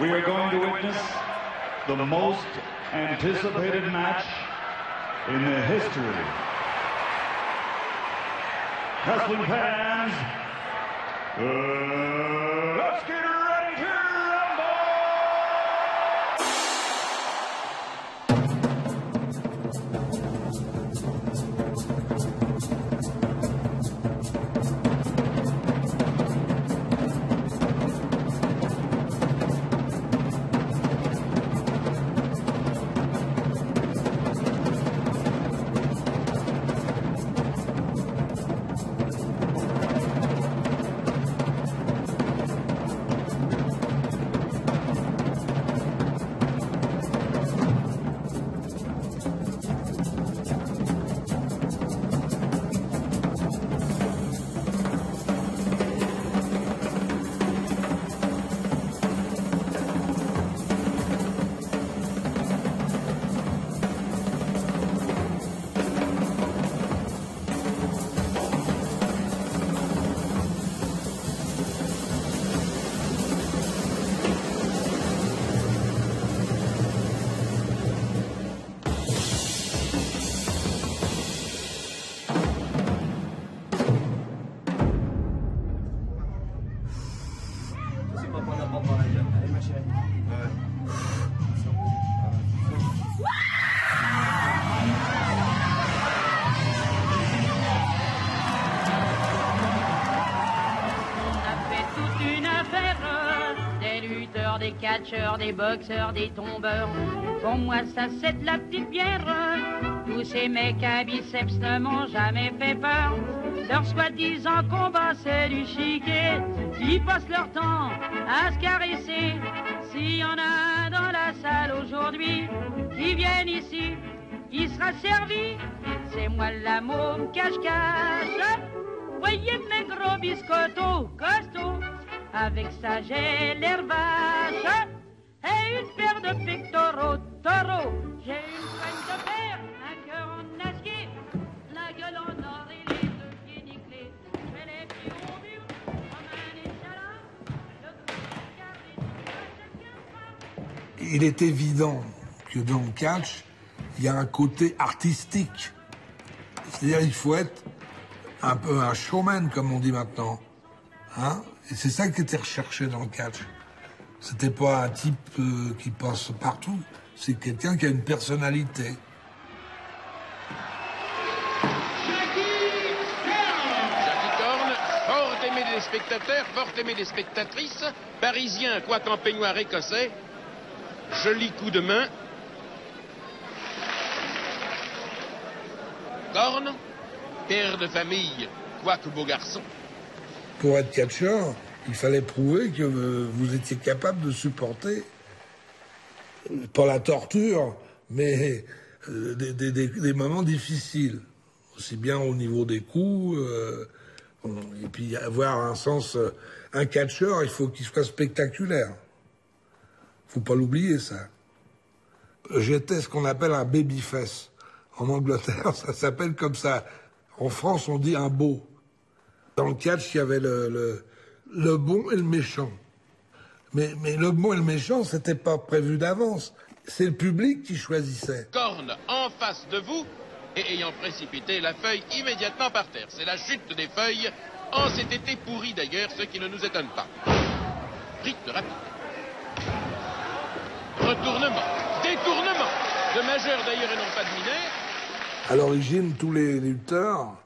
We are going to witness the most anticipated match in the history. Wrestling fans, let's get ready to rumble! Des catcheurs, des boxeurs, des tombeurs. Pour moi, ça c'est de la petite bière. Tous ces mecs à biceps ne m'ont jamais fait peur. Leur soi-disant combat, c'est du chiquet. Ils passent leur temps à se caresser. S'il y en a dans la salle aujourd'hui qui viennent ici, il sera servi. C'est moi la môme cache-cache. Voyez mes gros biscottos costauds. Avec ça j'ai l'air vache et une paire de pectoraux taureaux. J'ai une poigne de fer, un cœur en acier, la gueule en or et les deux pieds nickelés. Je fais les pieds au mur comme un échalas, le gros carré de chacun. Il est évident que dans le catch, il y a un côté artistique. C'est-à-dire il faut être un peu un showman, comme on dit maintenant. Hein? Et c'est ça qui était recherché dans le catch. C'était pas un type qui passe partout, c'est quelqu'un qui a une personnalité. Jackie Thorne, fort aimé des spectateurs, fort aimé des spectatrices, parisien, quoique en peignoir écossais, joli coup de main. Thorne, père de famille, quoique beau garçon. Pour être catcheur, il fallait prouver que vous étiez capable de supporter, pas la torture, mais des moments difficiles. Aussi bien au niveau des coups, et puis avoir un sens... Un catcheur, il faut qu'il soit spectaculaire. Faut pas l'oublier, ça. J'étais ce qu'on appelle un babyface. En Angleterre, ça s'appelle comme ça. En France, on dit un beau. Dans le catch, il y avait le bon et le méchant. Mais le bon et le méchant, c'était pas prévu d'avance. C'est le public qui choisissait. Corne en face de vous et ayant précipité la feuille immédiatement par terre. C'est la chute des feuilles en cet été pourri d'ailleurs, ce qui ne nous étonne pas. Rythme rapide. Retournement, détournement. De majeur d'ailleurs et non pas de mineur. À l'origine, tous les lutteurs...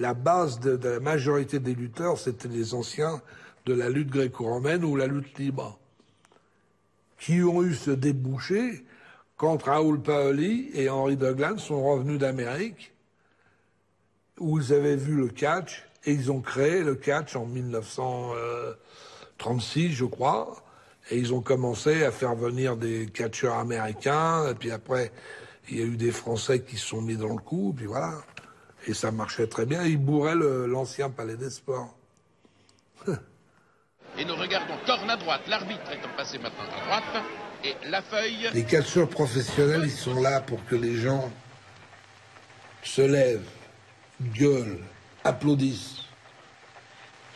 La base de la majorité des lutteurs, c'était les anciens de la lutte gréco-romaine ou la lutte libre, qui ont eu ce débouché quand Raoul Paoli et Henry Douglas sont revenus d'Amérique, où ils avaient vu le catch, et ils ont créé le catch en 1936, je crois, et ils ont commencé à faire venir des catcheurs américains, et puis après, il y a eu des Français qui se sont mis dans le coup, puis voilà. Et ça marchait très bien. Ils bourraient l'ancien Palais des Sports. Et nous regardons Thorne à droite, l'arbitre étant passé maintenant à droite, et la feuille... Les catcheurs professionnels, ils sont là pour que les gens se lèvent, gueulent, applaudissent.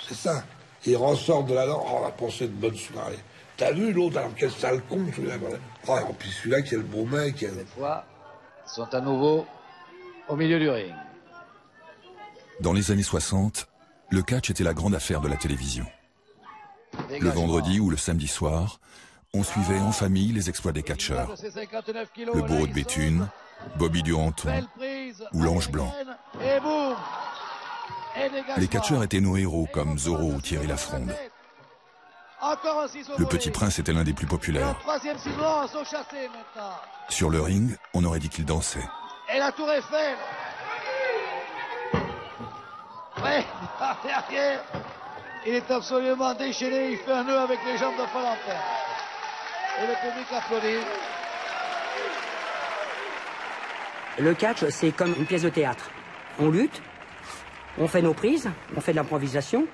C'est ça. Il ressort de là-dedans, oh, on a pensé de bonne soirée. T'as vu l'autre, alors quel sale con, celui-là. Oh, et puis celui-là qui est le beau mec. Cette fois, ils sont à nouveau au milieu du ring. Dans les années 60, le catch était la grande affaire de la télévision. Le vendredi ou le samedi soir, on suivait en famille les exploits des catcheurs. Le Bourreau de Béthune, Bobby Duranton ou l'Ange Blanc. Les catcheurs étaient nos héros comme Zorro ou Thierry Lafronde. Le Petit Prince était l'un des plus populaires. Sur le ring, on aurait dit qu'il dansait. Et la Tour Eiffel. Ouais, derrière, il est absolument déchaîné, il fait un nœud avec les jambes de Valentin. Et le public applaudit. Le catch, c'est comme une pièce de théâtre. On lutte, on fait nos prises, on fait de l'improvisation,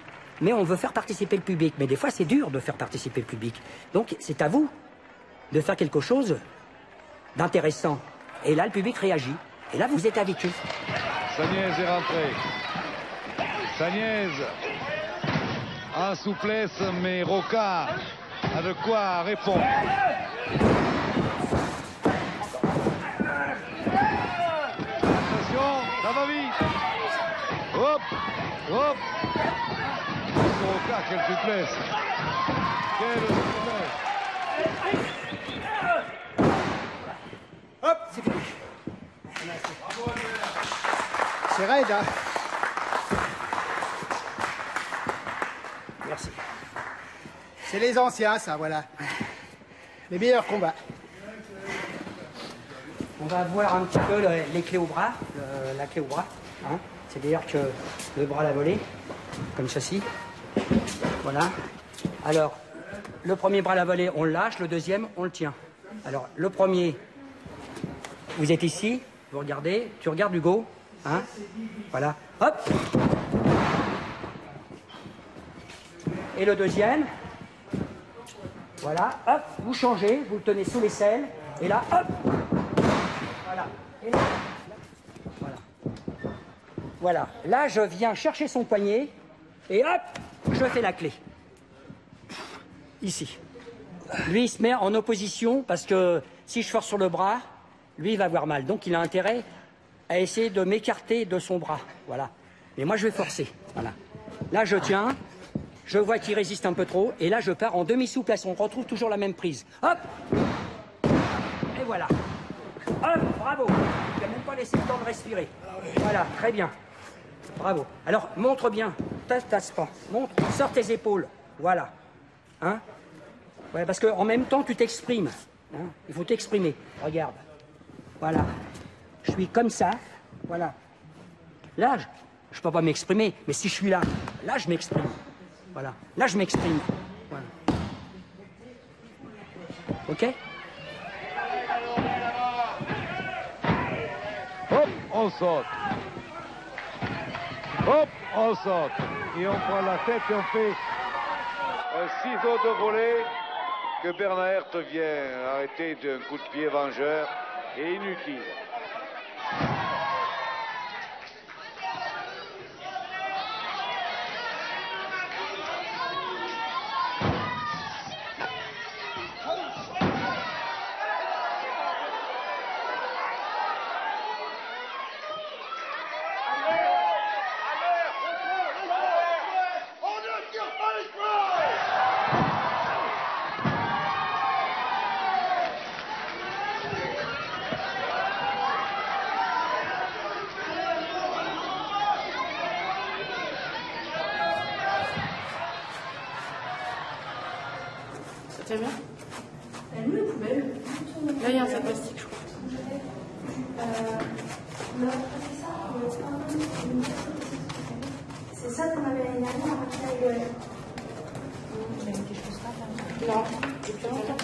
mais on veut faire participer le public. Mais des fois, c'est dur de faire participer le public. Donc, c'est à vous de faire quelque chose d'intéressant. Et là, le public réagit. Et là, vous êtes avec eux. Sagnez est rentré. Sagnez en souplesse, mais Roca a de quoi répondre. Attention, ça va vite. Hop, hop. Roca, quelle souplesse. Quelle souplesse. Hop, c'est fini. C'est raide, hein? Merci. C'est les anciens, ça, voilà. Les meilleurs combats. On va voir un petit peu les clés au bras, la clé au bras. Hein. C'est-à-dire que le bras l'a volé, comme ceci. Voilà. Alors, le premier bras l'a volé, on le lâche, le deuxième, on le tient. Alors, le premier, vous êtes ici, vous regardez, tu regardes Hugo, hein, voilà, hop. Et le deuxième, voilà, hop, vous changez, vous le tenez sous l'aisselle, et là, hop, voilà, et là, voilà. Voilà, là, je viens chercher son poignet, et hop, je fais la clé. Ici. Lui, il se met en opposition, parce que si je force sur le bras, lui, il va avoir mal. Donc, il a intérêt à essayer de m'écarter de son bras. Voilà. Mais moi, je vais forcer. Voilà. Là, je tiens. Je vois qu'il résiste un peu trop. Et là, je pars en demi-souplesse. On retrouve toujours la même prise. Hop. Et voilà. Hop. Bravo. Il n'a même pas laissé le temps de respirer. Voilà. Très bien. Bravo. Alors, montre bien. Tasse pas. Montre. Sors tes épaules. Voilà. Hein? Ouais, parce qu'en même temps, tu t'exprimes. Hein? Il faut t'exprimer. Regarde. Voilà. Je suis comme ça. Voilà. Là, je ne peux pas m'exprimer. Mais si je suis là, là, je m'exprime. Voilà. Là, je m'exprime. Voilà. OK? Hop, on saute. Hop, on saute. Et on prend la tête et on fait un ciseau de volée que Bernard vient arrêter d'un coup de pied vengeur et inutile. C'est bien. Elle est où la poubelle? Là, il y a un sac plastique, je crois. C'est ça qu'on avait l'année dernière avec la gueule. J'avais quelque chose là. Non, depuis longtemps.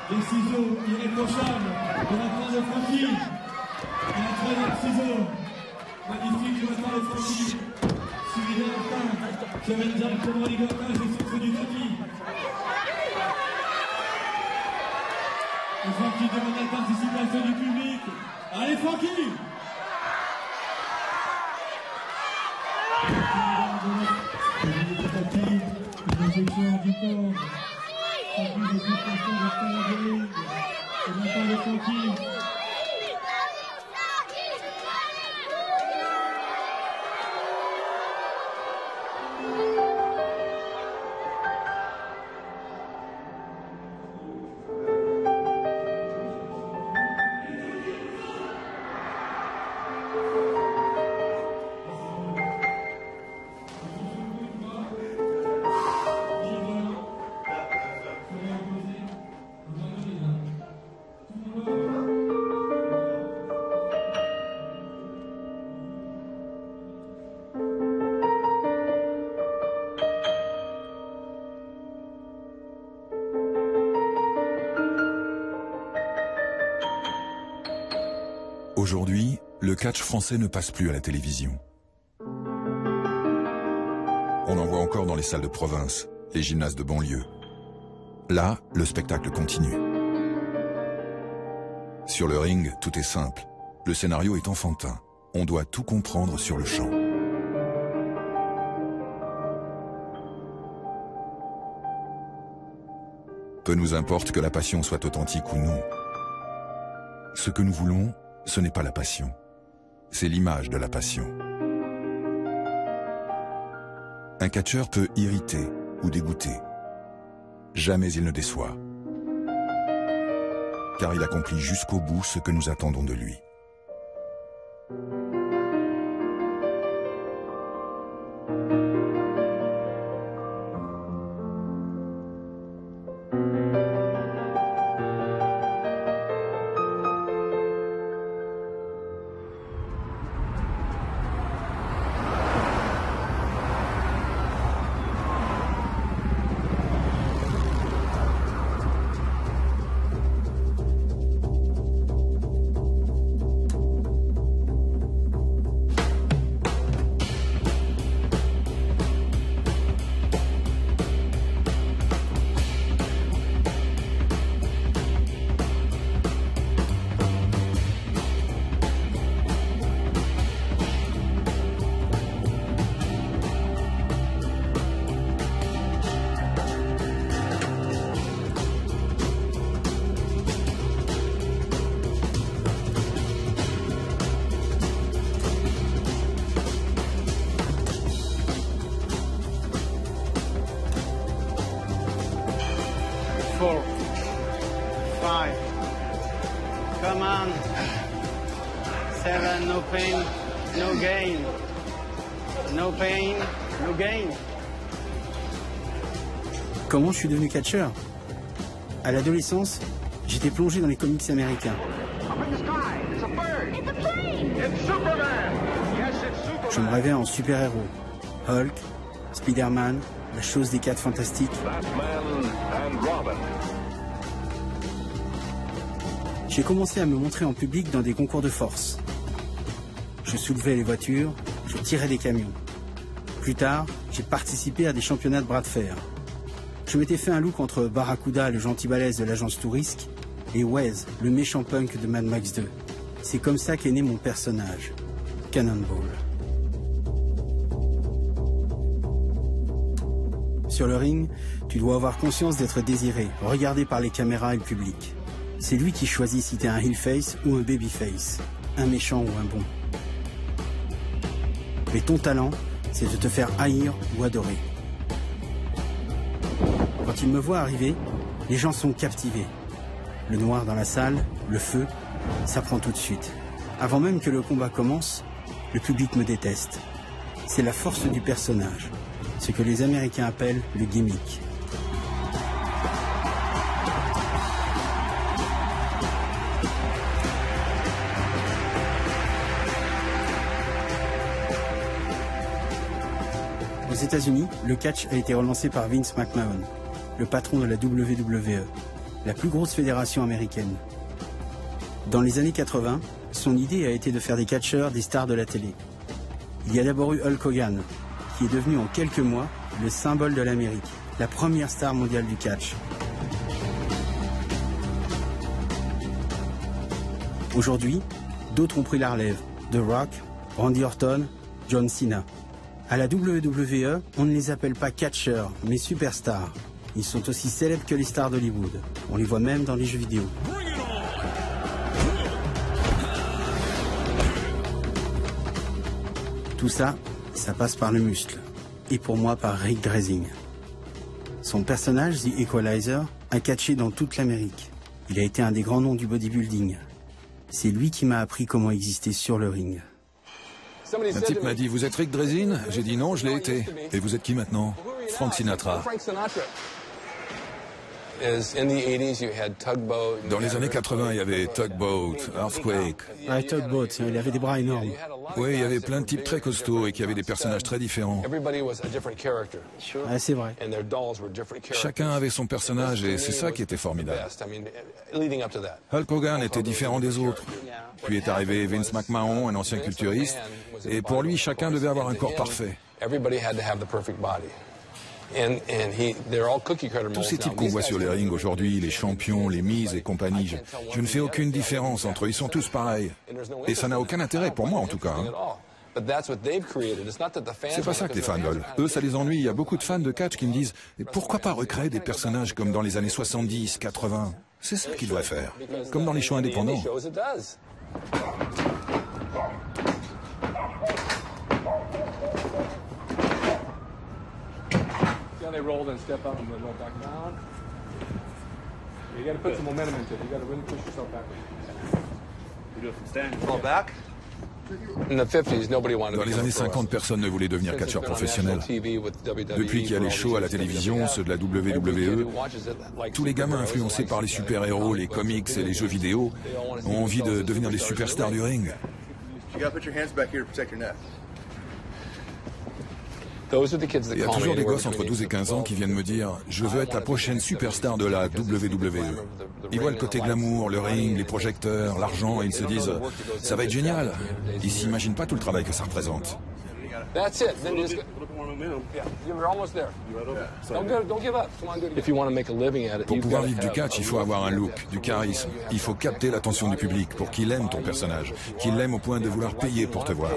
Les ciseaux irréprochables de la part de Francky. Et un troisième ciseau. Magnifique de la part de Francky. Suivi de la fin, qui amène directement les gommages au centre du tapis. Et Francky demande la participation du public. Allez Francky! Une injection du corps. Francky de toute façon de faire la dérive. Et de la part de Francky. Aujourd'hui, le catch français ne passe plus à la télévision. On en voit encore dans les salles de province, les gymnases de banlieue. Là, le spectacle continue. Sur le ring, tout est simple. Le scénario est enfantin. On doit tout comprendre sur le champ. Peu nous importe que la passion soit authentique ou non. Ce que nous voulons, ce n'est pas la passion. C'est l'image de la passion. Un catcheur peut irriter ou dégoûter. Jamais il ne déçoit. Car il accomplit jusqu'au bout ce que nous attendons de lui. Come on. 7, no pain, no gain. No pain, no gain. Comment je suis devenu catcheur? À l'adolescence, j'étais plongé dans les comics américains. Je me rêvais en super-héros. Hulk, Spider-Man, la chose des 4 fantastiques. J'ai commencé à me montrer en public dans des concours de force. Je soulevais les voitures, je tirais des camions. Plus tard, j'ai participé à des championnats de bras de fer. Je m'étais fait un look entre Barracuda, le gentil balèze de l'agence Touriste, et Wez, le méchant punk de Mad Max 2. C'est comme ça qu'est né mon personnage, Cannonball. Sur le ring, tu dois avoir conscience d'être désiré, regardé par les caméras et le public. C'est lui qui choisit si t'es un heel face ou un baby face, un méchant ou un bon. Mais ton talent, c'est de te faire haïr ou adorer. Quand ils me voient arriver, les gens sont captivés. Le noir dans la salle, le feu, ça prend tout de suite. Avant même que le combat commence, le public me déteste. C'est la force du personnage, ce que les Américains appellent le gimmick. Aux États-Unis, le catch a été relancé par Vince McMahon. le patron de la WWE, la plus grosse fédération américaine. Dans les années 80, son idée a été de faire des catcheurs des stars de la télé. Il y a d'abord eu Hulk Hogan, qui est devenu en quelques mois le symbole de l'Amérique, la première star mondiale du catch. Aujourd'hui, d'autres ont pris la relève. The Rock, Randy Orton, John Cena. À la WWE, on ne les appelle pas catcheurs, mais superstars. Ils sont aussi célèbres que les stars d'Hollywood. On les voit même dans les jeux vidéo. Tout ça, ça passe par le muscle. Et pour moi, par Rick Dreising. Son personnage, The Equalizer, a catché dans toute l'Amérique. Il a été un des grands noms du bodybuilding. C'est lui qui m'a appris comment exister sur le ring. Un type m'a dit, vous êtes Rick Dreising? J'ai dit non, je l'ai été. Et vous êtes qui maintenant? Frank Sinatra. Dans les années 80, il y avait Tugboat, Earthquake. Ouais, Tugboat, il avait des bras énormes. Oui, il y avait plein de types très costauds et qui avaient des personnages très différents. Ouais, c'est vrai. Chacun avait son personnage et c'est ça qui était formidable. Hulk Hogan était différent des autres. Puis est arrivé Vince McMahon, un ancien culturiste, et pour lui, chacun devait avoir un corps parfait. Tous ces types qu'on voit sur les rings aujourd'hui, les champions, les Miz et compagnie, je ne fais aucune différence entre eux, ils sont tous pareils. Et ça n'a aucun intérêt, pour moi en tout cas. C'est pas ça que les fans veulent. Eux, ça les ennuie. Il y a beaucoup de fans de catch qui me disent « Pourquoi pas recréer des personnages comme dans les années 70, 80 ?» C'est ça qu'ils devraient faire, comme dans les shows indépendants. They roll and step up and then roll back down. You got to put some momentum into it. You got to really push yourself back. You do it from stand. Fall back. Dans les années 50, personne ne voulait devenir catcheur professionnel. Depuis qu'il y a les shows à la télévision, ceux de la WWE, tous les gamins influencés par les super-héros, les comics et les jeux vidéo ont envie de devenir des superstars du ring. Il y a toujours des gosses entre 12 et 15 ans qui viennent me dire « Je veux être la prochaine superstar de la WWE ». Ils voient le côté glamour, le ring, les projecteurs, l'argent et ils se disent « Ça va être génial ». Ils s'imaginent pas tout le travail que ça représente. Pour pouvoir vivre du catch, il faut avoir un look, du charisme. Il faut capter l'attention du public pour qu'il aime ton personnage, qu'il l'aime au point de vouloir payer pour te voir.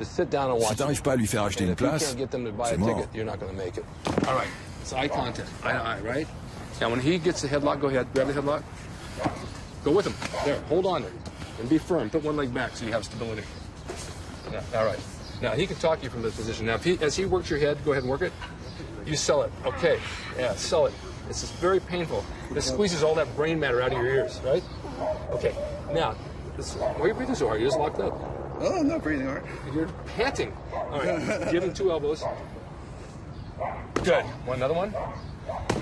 Si tu n'arrives pas à lui faire acheter une place, c'est mort. Now, when he gets the headlock, go ahead, grab the headlock. Go with him. There, hold on there. And be firm. Put one leg back so you have stability. Yeah, all right. Now, he can talk you from this position. Now, as he works your head, go ahead and work it. You sell it. Okay. Yeah, sell it. This is very painful. This squeezes all that brain matter out of your ears, right? Okay. Now, why are you breathing so hard? You're just locked up. Oh, I'm not breathing hard. You're panting. All right. Give him 2 elbows. Good. Want another one?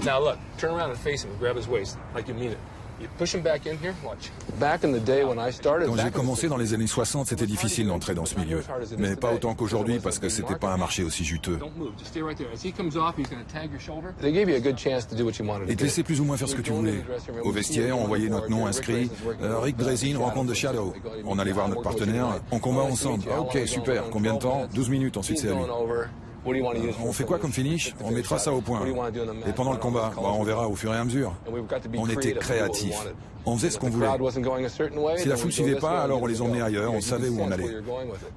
Now look, turn around and face him, grab his waist, like you mean it. You push him back in here, watch. Quand j'ai commencé dans les années 60, c'était difficile d'entrer dans ce milieu. Mais pas autant qu'aujourd'hui parce que c'était pas un marché aussi juteux. Ils te laissaient plus ou moins faire ce que tu voulais. Au vestiaire, on voyait notre nom inscrit. Rick Dreising rencontre The Shadow. On allait voir notre partenaire. On combat ensemble. Ah, ok, super. Combien de temps? 12 minutes, ensuite c'est à lui. On fait quoi comme finish? On mettra ça au point. Et pendant le combat, on verra au fur et à mesure. On était créatifs. On faisait ce qu'on voulait. Si la foule ne suivait pas, alors on les emmenait ailleurs, on savait où on allait.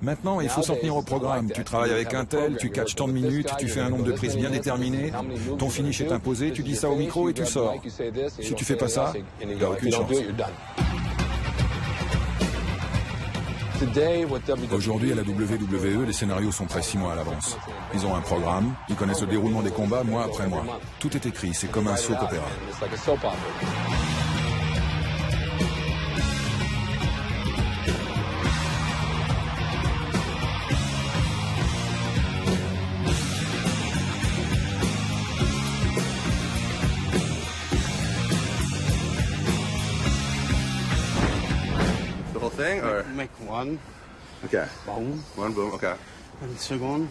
Maintenant, il faut s'en tenir au programme. Tu travailles avec un tel, tu catches tant de minutes, tu fais un nombre de prises bien déterminé, ton finish est imposé, tu dis ça au micro et tu sors. Si tu fais pas ça, il n'y a aucune chance. Aujourd'hui, à la WWE, les scénarios sont prêts 6 mois à l'avance. Ils ont un programme, ils connaissent le déroulement des combats mois après mois. Tout est écrit, c'est comme un soap opéra. Thing, or? Make one. Okay. Boom. One boom, okay. And second.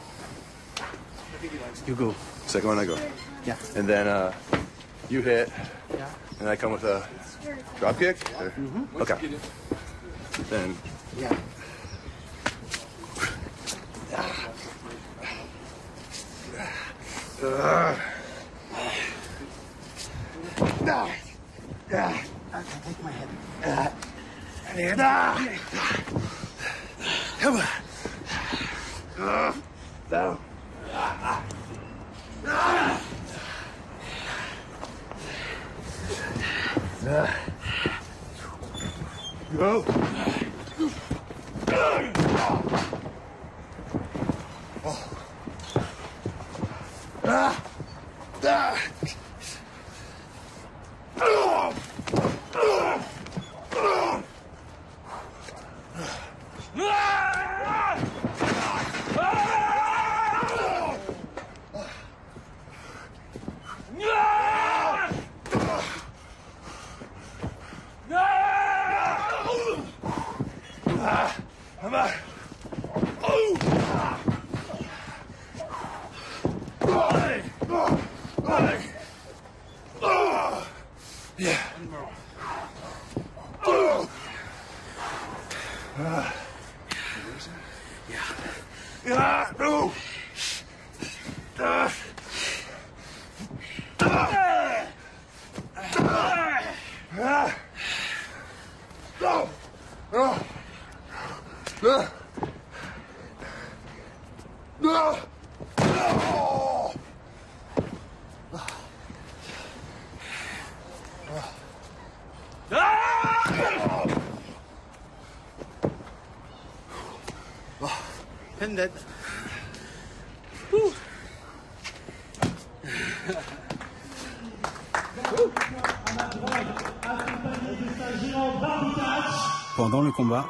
You go. Second one I go. Yeah. And then You hit. Yeah. And I come with a drop kick? Or? Okay. Then. Yeah. Okay, take my head. Come on. Down. Go. Pendant. Pendant le combat,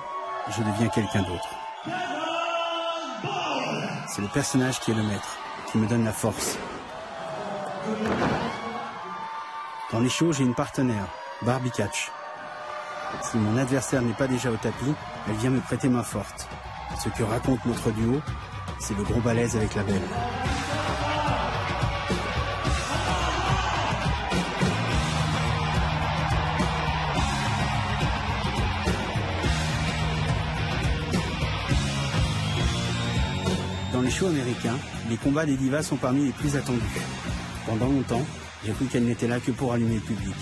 je deviens quelqu'un d'autre. C'est le personnage qui est le maître, qui me donne la force. Dans les shows, j'ai une partenaire, Barbie Catch. Si mon adversaire n'est pas déjà au tapis, elle vient me prêter main forte. Ce que raconte notre duo, c'est le gros balèze avec la belle. Dans les shows américains, les combats des divas sont parmi les plus attendus. Pendant longtemps, j'ai cru qu'elles n'étaient là que pour allumer le public.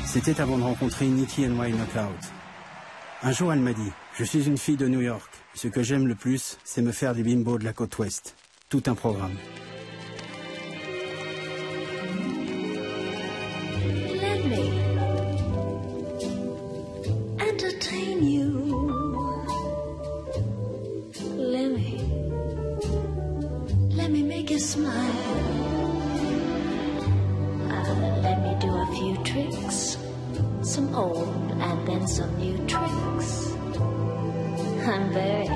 C'était avant de rencontrer Nikki NY Knockout. Un jour, elle m'a dit « Je suis une fille de New York. Ce que j'aime le plus, c'est me faire des bimbos de la côte ouest. » Tout un programme. Let me entertain you. Let me make you smile. Let me do a few tricks. Some old and then some new tricks. I'm very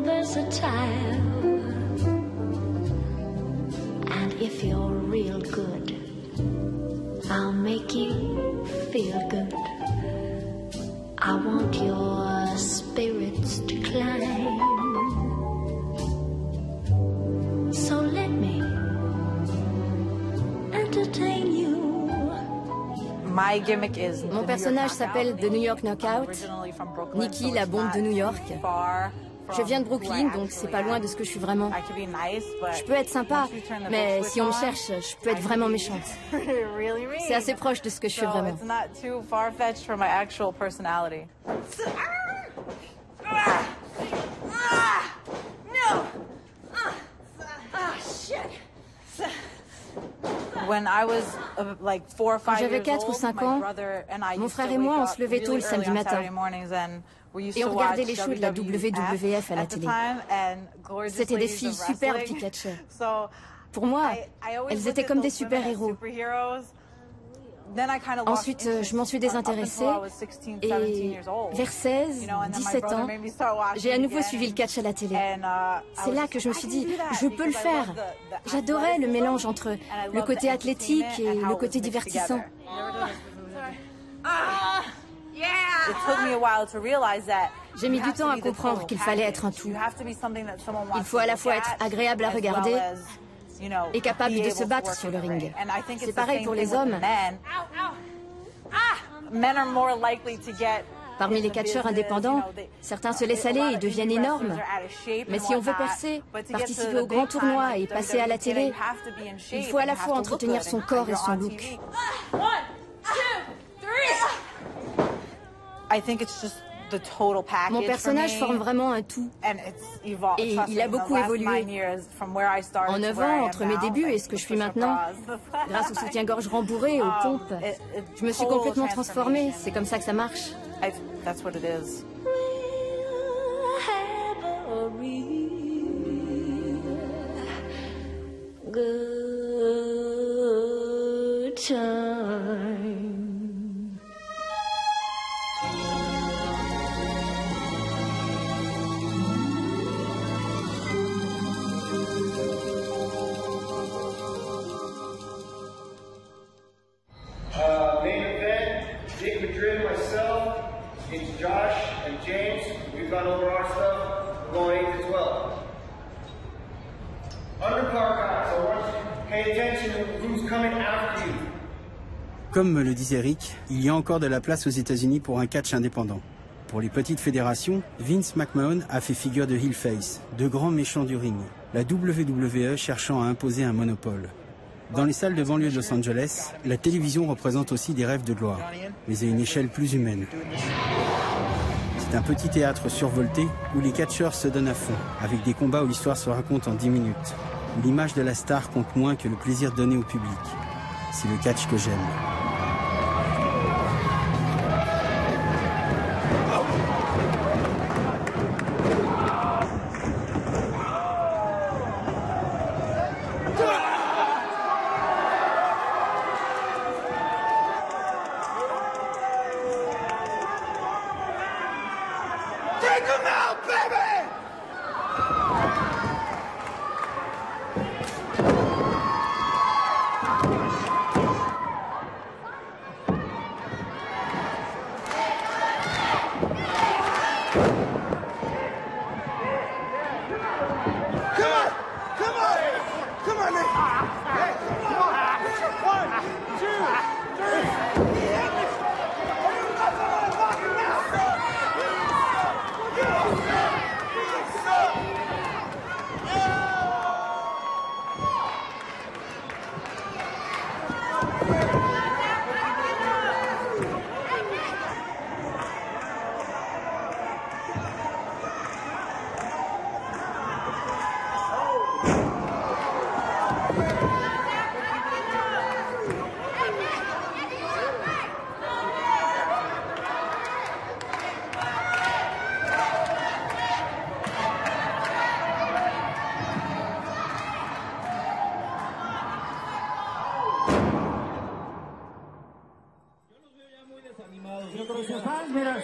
versatile. And if you're real good, I'll make you feel good. I want your spirits to climb. So let me entertain you. Mon personnage s'appelle The New York Knockout, Nikki, la bombe de New York. Je viens de Brooklyn, donc c'est pas loin de ce que je suis vraiment. Je peux être sympa, mais si on me cherche, je peux être vraiment méchante. C'est assez proche de ce que je suis vraiment. Quand j'avais 4 ou 5 ans, mon frère et moi, on se levait tôt le samedi matin. Et on regardait les shows de la WWF à la télé. C'était des filles superbes qui catchaient. Pour moi, elles étaient comme des super-héros. Ensuite, je m'en suis désintéressée et vers 16, 17 ans, j'ai à nouveau suivi le catch à la télé. C'est là que je me suis dit, je peux le faire. J'adorais le mélange entre le côté athlétique et le côté divertissant. J'ai mis du temps à comprendre qu'il fallait être un tout. Il faut à la fois être agréable à regarder est capable de se battre sur le ring. C'est pareil pour les hommes. Parmi les catcheurs indépendants, certains se laissent aller et deviennent énormes. Mais si on veut percer, participer au grand tournoi et passer à la télé, il faut à la fois entretenir son corps et son look. Mon personnage forme vraiment un tout. Et il a beaucoup évolué. En 9 ans, entre mes débuts et ce que je suis maintenant, grâce au soutien-gorge rembourré et aux pompes, je me suis complètement transformée. C'est comme ça que ça marche. Good time. Main event, Jake Madrid, myself, it's Josh and James. We've gone over our stuff. We're going 8 to 12. Undercard guys, I want you to pay attention to who's coming after you. Comme me le disait Rick, il y a encore de la place aux États-Unis pour un catch indépendant. Pour les petites fédérations, Vince McMahon a fait figure de heel face, de grands méchants du ring, la WWE cherchant à imposer un monopole. Dans les salles de banlieue de Los Angeles, la télévision représente aussi des rêves de gloire, mais à une échelle plus humaine. C'est un petit théâtre survolté où les catcheurs se donnent à fond, avec des combats où l'histoire se raconte en 10 minutes, où l'image de la star compte moins que le plaisir donné au public. C'est le catch que j'aime.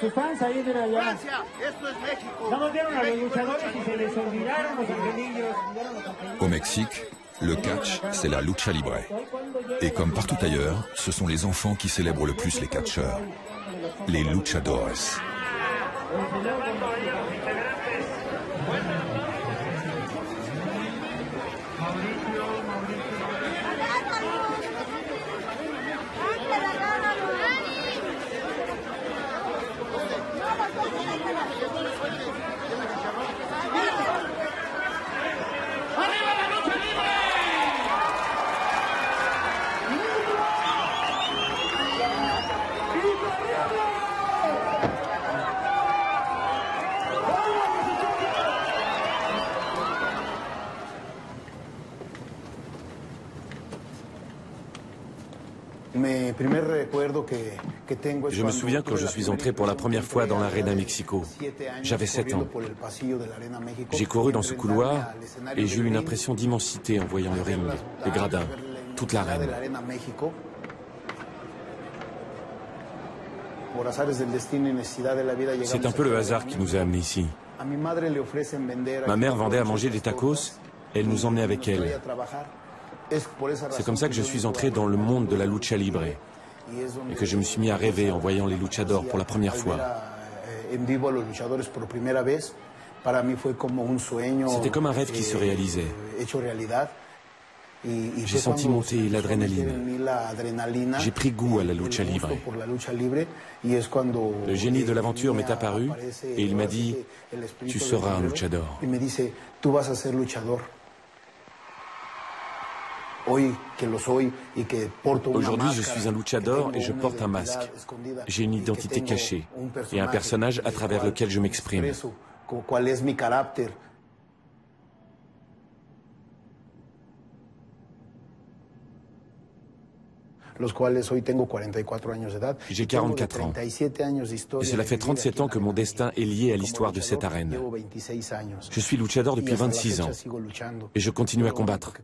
Sus fans ahí, mira allá. Francia, esto es México. No nos vieron a los luchadores y se les olvidaron los angelillos. Au Mexique, le catch, c'est la lucha libre. Et comme partout ailleurs, ce sont les enfants qui célèbrent le plus les catcheurs, les luchadores. Je me souviens quand je suis entré pour la première fois dans l'Arena Mexico. J'avais 7 ans. J'ai couru dans ce couloir et j'ai eu une impression d'immensité en voyant le ring, les gradins, toute l'arène. C'est un peu le hasard qui nous a amenés ici. Ma mère vendait à manger des tacos et elle nous emmenait avec elle. C'est comme ça que je suis entré dans le monde de la lucha libre et que je me suis mis à rêver en voyant les luchadors pour la première fois. C'était comme un rêve qui se réalisait. J'ai senti monter l'adrénaline. J'ai pris goût à la lucha libre. Le génie de l'aventure m'est apparu et il m'a dit « Tu seras un luchador ». Aujourd'hui, je suis un luchador et je porte un masque. J'ai une identité cachée et un personnage à travers lequel je m'exprime. J'ai 44 ans et cela fait 37 ans que mon destin est lié à l'histoire de cette arène. Je suis luchador depuis 26 ans et je continue à combattre.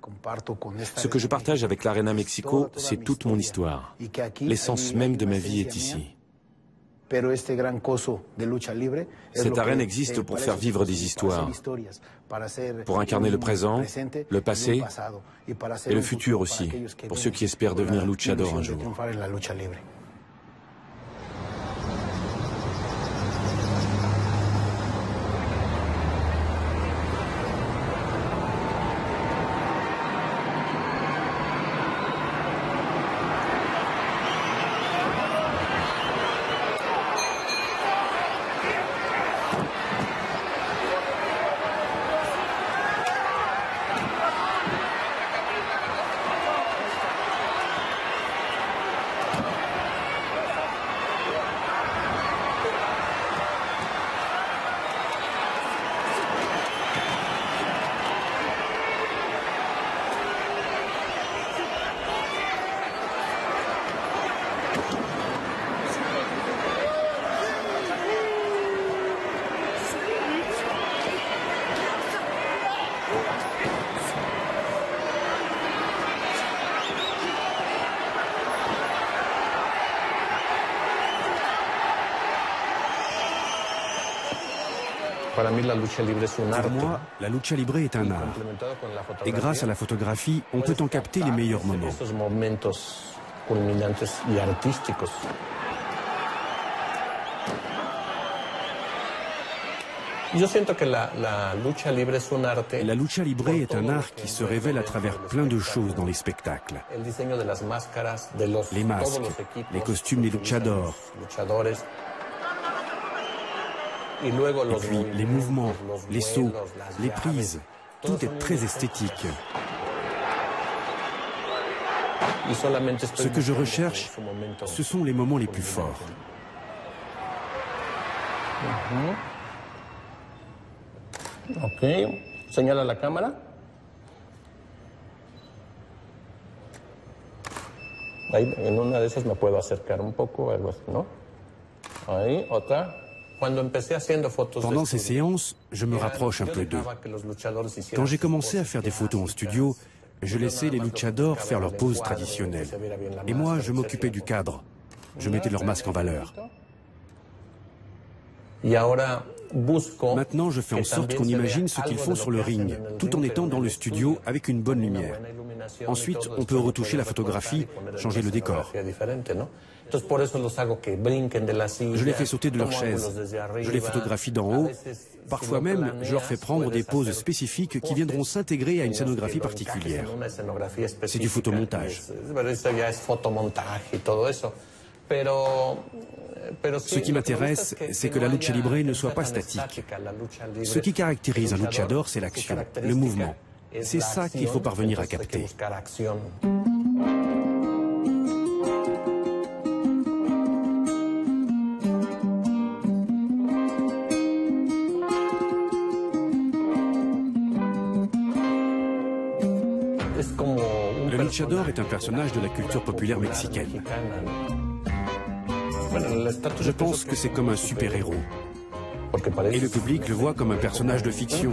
Ce que je partage avec l'Arena Mexico, c'est toute mon histoire. L'essence même de ma vie est ici. Cette arène existe pour faire vivre des histoires, pour incarner le présent, le passé et le futur aussi, pour ceux qui espèrent devenir luchador un jour. Pour moi, la lucha libre est un art. Et grâce à la photographie, on peut en capter les meilleurs moments. La lucha libre est un art qui se révèle à travers plein de choses dans les spectacles. Les masques, les costumes des luchadors. Et puis les mouvements, les sauts, les prises, tout est très esthétique. Ce que je recherche, ce sont les moments les plus forts. Ok, señala la cámara. Ahí, en una de esas me puedo acercar un poco, algo así, ¿no? Ahí, otra. Pendant ces séances, je me rapproche un peu d'eux. Quand j'ai commencé à faire des photos en studio, je laissais les luchadors faire leurs poses traditionnelles. Et moi, je m'occupais du cadre. Je mettais leur masque en valeur. Maintenant, je fais en sorte qu'on imagine ce qu'ils font sur le ring, tout en étant dans le studio avec une bonne lumière. Ensuite, on peut retoucher la photographie, changer le décor. Je les fais sauter de leur chaise. Je les photographie d'en haut. Parfois même, je leur fais prendre des poses spécifiques qui viendront s'intégrer à une scénographie particulière. C'est du photomontage. Ce qui m'intéresse, c'est que la lucha libre ne soit pas statique. Ce qui caractérise un luchador, c'est l'action, le mouvement. C'est ça qu'il faut parvenir à capter. Le luchador est un personnage de la culture populaire mexicaine. Je pense que c'est comme un super-héros. Et le public le voit comme un personnage de fiction.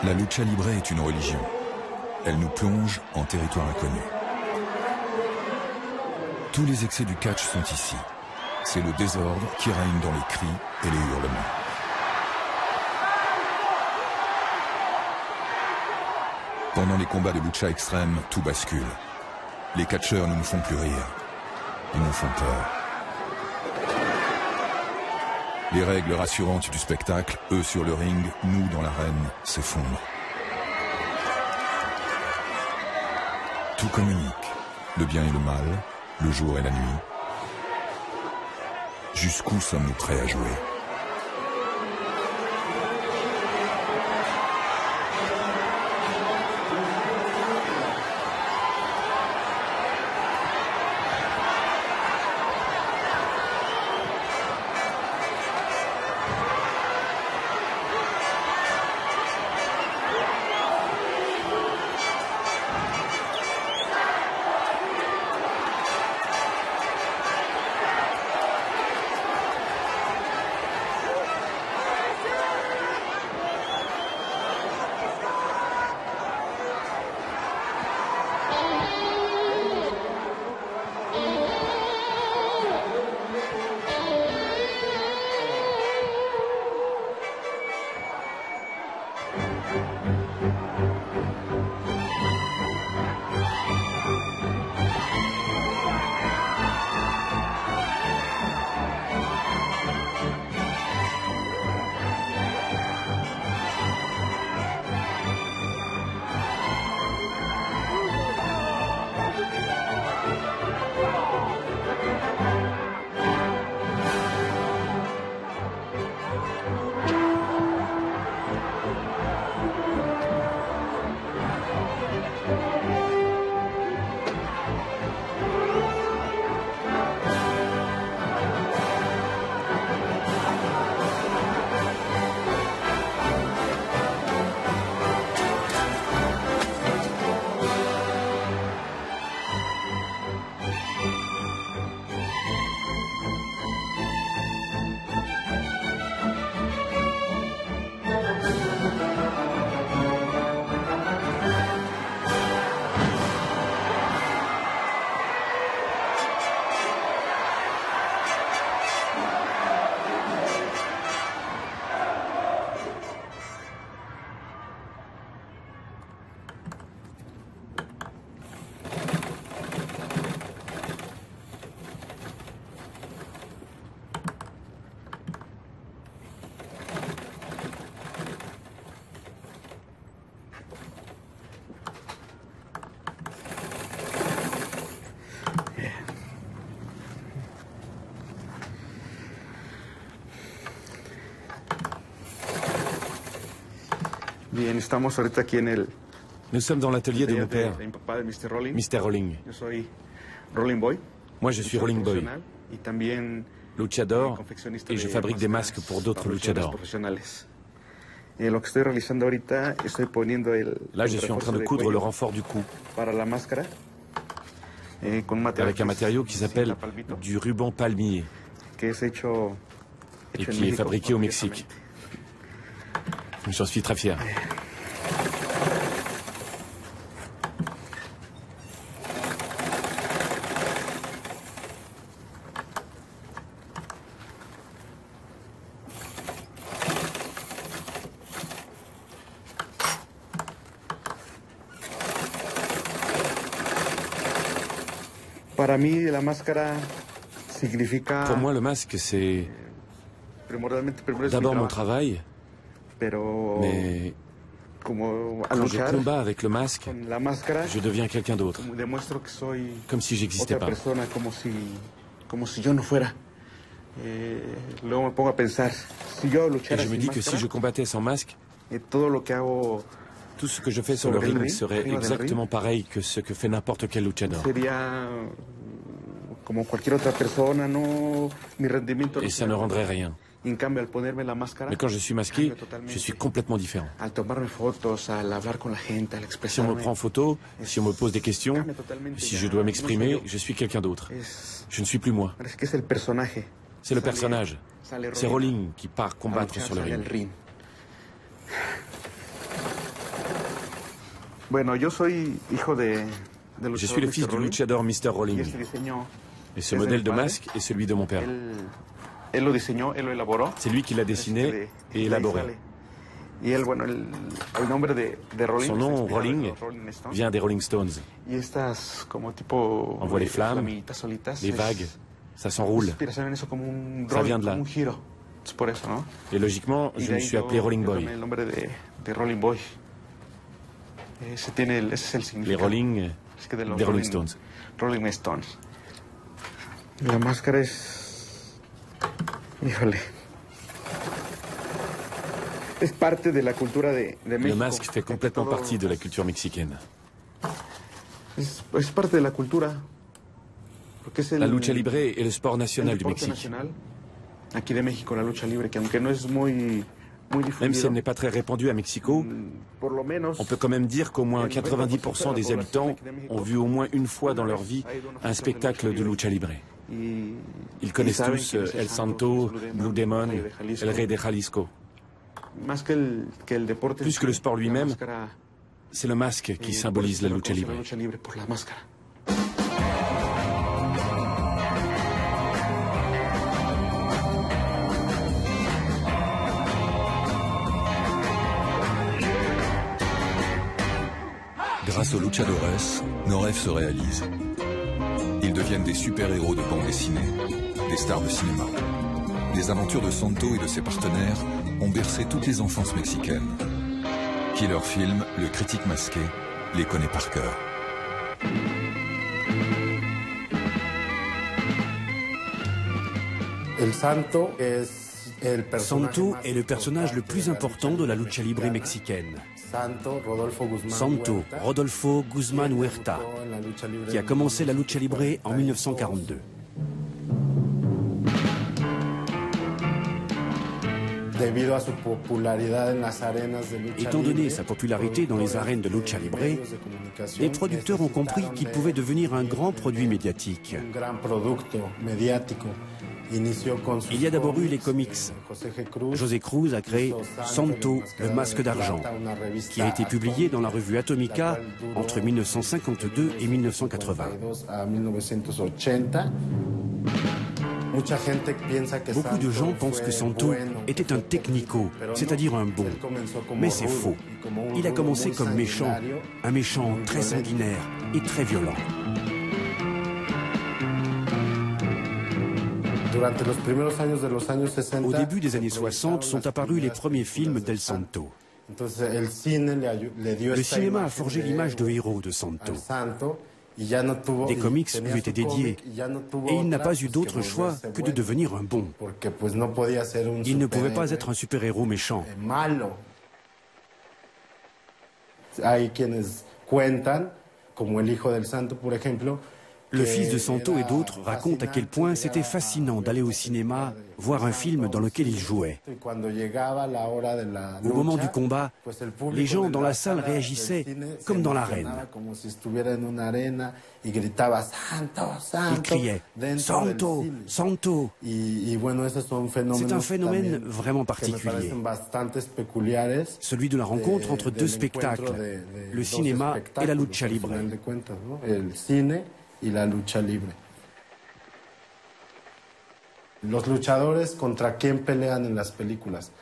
La lucha libre est une religion. Elle nous plonge en territoire inconnu. Tous les excès du catch sont ici. C'est le désordre qui règne dans les cris et les hurlements. Pendant les combats de lucha extrême, tout bascule. Les catcheurs ne nous font plus rire. Ils nous font peur. Les règles rassurantes du spectacle, eux sur le ring, nous dans l'arène, s'effondrent. Tout communique, le bien et le mal, le jour et la nuit. Jusqu'où sommes-nous prêts à jouer ? Bien, estamos ahorita aquí en el... Nous sommes dans l'atelier de mon père, Mr. Rolling. Moi, je suis Rolling Boy, luchador, et je fabrique des masques pour d'autres luchadors. Là, je suis en train de coudre le renfort du cou, avec un matériau qui s'appelle du ruban palmier, et qui est fabriqué au Mexique. J'en suis très fier. Pour moi, le masque, c'est d'abord mon travail, mais quand je combats avec le masque, je deviens quelqu'un d'autre, comme si j'existais pas. Et je me dis que si je combattais sans masque, tout ce que je fais sur le ring serait exactement pareil que ce que fait n'importe quel luchador. Et ça ne rendrait rien. Mais quand je suis masqué, je suis complètement différent. Si on me prend en photo, si on me pose des questions, si je dois m'exprimer, je suis quelqu'un d'autre. Je ne suis plus moi. C'est le personnage. C'est Rolling qui part combattre sur le ring. Je suis le fils du luchador Mr. Rolling. Et ce modèle de masque est celui de mon père. C'est lui qui l'a dessiné et élaboré. Son nom, Rolling, vient des Rolling Stones. On voit les flammes, les vagues, ça s'enroule. Ça vient de là. Et logiquement, je me suis appelé Rolling Boy. Les Rolling des Rolling Stones. La máscara es... Híjole. Es parte de la cultura de México. Le masque fait complètement partie de la culture mexicaine. Es parte de la cultura. La lucha libre est le sport national du Mexique. Aquí de México, la lucha libre, que aunque no es muy Même si elle n'est pas très répandue à Mexico, on peut quand même dire qu'au moins 90% des habitants ont vu au moins une fois dans leur vie un spectacle de lucha libre. Ils connaissent tous El Santo, Blue Demon, El Rey de Jalisco. Plus que le sport lui-même, c'est le masque qui symbolise la lucha libre. Grâce aux luchadores, nos rêves se réalisent. Ils deviennent des super-héros de bande dessinée, des stars de cinéma. Les aventures de Santo et de ses partenaires ont bercé toutes les enfances mexicaines. Killer Film, le critique masqué, les connaît par cœur. Santo est le personnage le plus important de la lucha libre mexicaine. Santo Rodolfo Guzmán Huerta, qui a commencé la lucha libre en 1942. Étant donné sa popularité dans les arènes de lucha libre, les producteurs ont compris qu'il pouvait devenir un grand produit médiatique. Il y a d'abord eu les comics. José Cruz a créé Santo, le masque d'argent, qui a été publié dans la revue Atomica entre 1952 et 1980. Beaucoup de gens pensent que Santo était un technico, c'est-à-dire un bon. Mais c'est faux. Il a commencé comme méchant, un méchant très sanguinaire et très violent. Au début des années 60 sont apparus les premiers films d'El Santo. Le cinéma a forgé l'image de héros de Santo. Des comics lui étaient dédiés et il n'a pas eu d'autre choix que de devenir un bon. Il ne pouvait pas être un super-héros méchant. Le fils de Santo et d'autres racontent à quel point c'était fascinant d'aller au cinéma voir un film dans lequel il jouait. Au moment du combat, les gens dans la salle réagissaient comme dans l'arène. Ils criaient « Santo, Santo !» C'est un phénomène vraiment particulier, celui de la rencontre entre deux spectacles, le cinéma et la lucha libre. Y la lucha libre.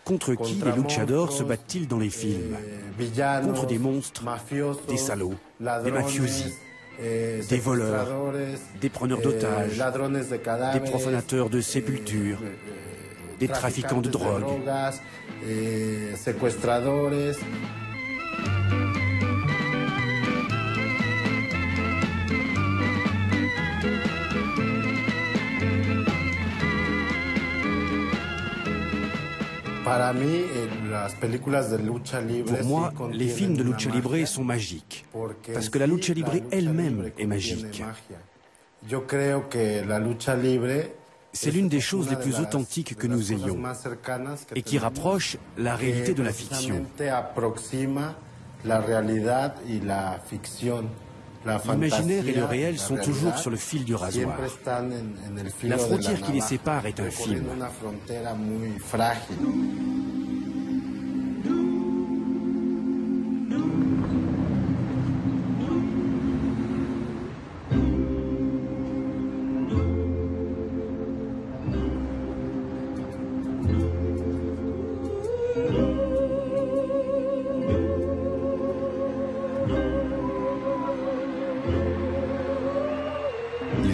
Contre qui les luchadors se battent-ils dans les films? Contre des monstres, des salauds, des mafiosi, des voleurs, des preneurs d'otages, des profanateurs de sépultures, des trafiquants de drogue. Pour moi, les films de lucha libre sont magiques, parce que la lucha libre elle-même est magique. C'est l'une des choses les plus authentiques que nous ayons, et qui rapproche la réalité de la fiction. L'imaginaire et le réel sont toujours sur le fil du rasoir. La frontière qui les sépare est infime.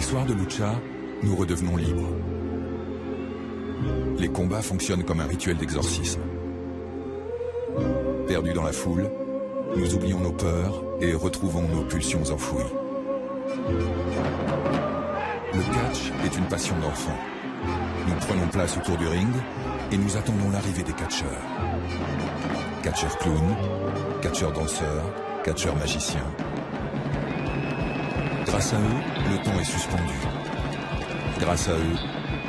Les soirs de lucha, nous redevenons libres. Les combats fonctionnent comme un rituel d'exorcisme. Perdus dans la foule, nous oublions nos peurs et retrouvons nos pulsions enfouies. Le catch est une passion d'enfant. Nous prenons place autour du ring et nous attendons l'arrivée des catcheurs. Catcheurs clowns, catcheurs danseurs, catcheurs magiciens. Grâce à eux, le temps est suspendu. Grâce à eux,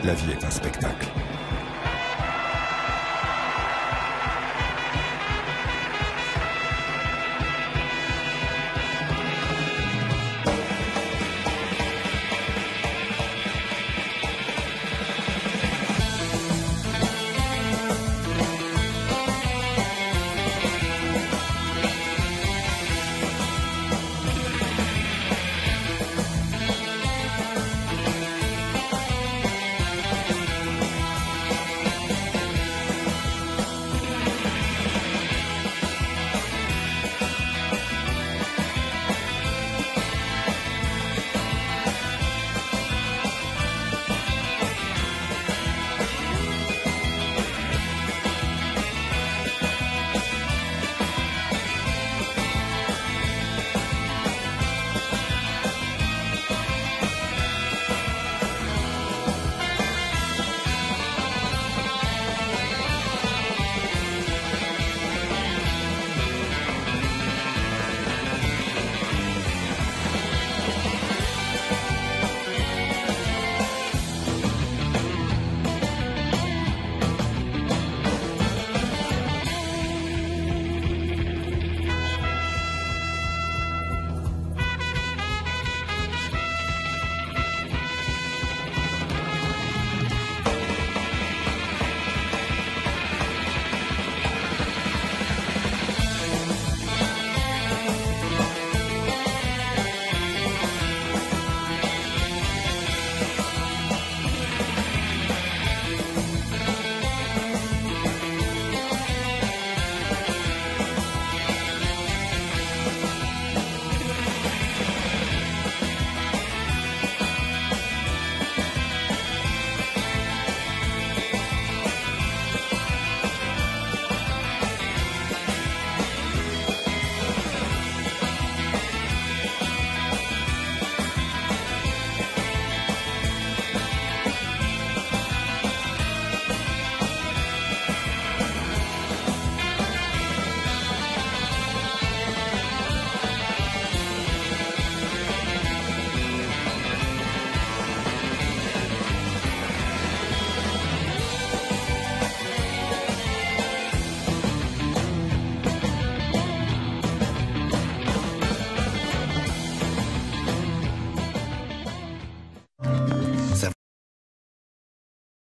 la vie est un spectacle.